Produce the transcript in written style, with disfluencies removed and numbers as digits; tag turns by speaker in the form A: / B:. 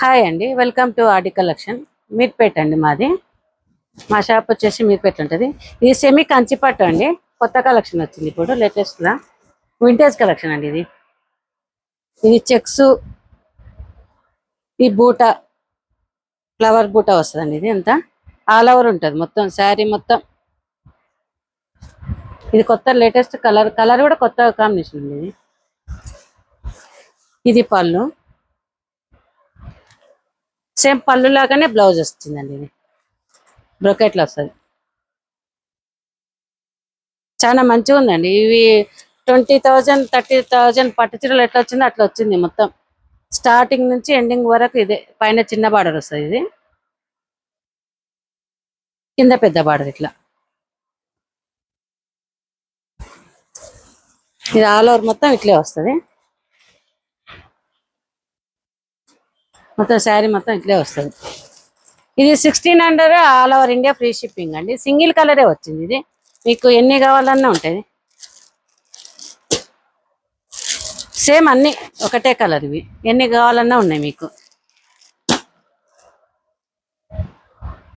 A: Hi అండి, welcome to Audi collection. Meerpet అండి మాది. మా షాప్ వచ్చేసి మీర్పేట ఉంటుంది. ఇది సెమీ కంచిపట్టు అండి. కొత్త కలెక్షన్ వచ్చింది ఇప్పుడు లేటెస్ట్గా. వింటేజ్ కలెక్షన్ అండి ఇది. ఇది చెక్స్, ఈ బూట, ఫ్లవర్ బూట వస్తుందండి. ఇది అంతా ఆల్ ఓవర్ ఉంటుంది మొత్తం శారీ మొత్తం. ఇది కొత్త లేటెస్ట్ కలర్ కూడా కొత్త కాంబినేషన్ ఉంది. ఇది పళ్ళు, సేమ్ పళ్ళు లాగానే బ్లౌజ్ వస్తుందండి. ఇది బ్రొకెట్లో వస్తుంది. చాలా మంచిగా ఉందండి. ఇవి 20,000 30,000 పట్టు చీరలు ఎట్లా వచ్చిందో అట్లా వచ్చింది మొత్తం. స్టార్టింగ్ నుంచి ఎండింగ్ వరకు ఇదే. పైన చిన్న బార్డర్ వస్తుంది, ఇది కింద పెద్ద బార్డర్. ఇట్లా ఇది ఆల్ ఓవర్ మొత్తం ఇట్లే వస్తుంది. మొత్తం శారీ మొత్తం ఇట్లే వస్తుంది. ఇది 1600 all over India free shipping అండి. సింగిల్ కలరే వచ్చింది. ఇది మీకు ఎన్ని కావాలన్నా ఉంటుంది. సేమ్ అన్ని ఒకటే కలర్. ఇవి ఎన్ని కావాలన్నా ఉన్నాయి మీకు.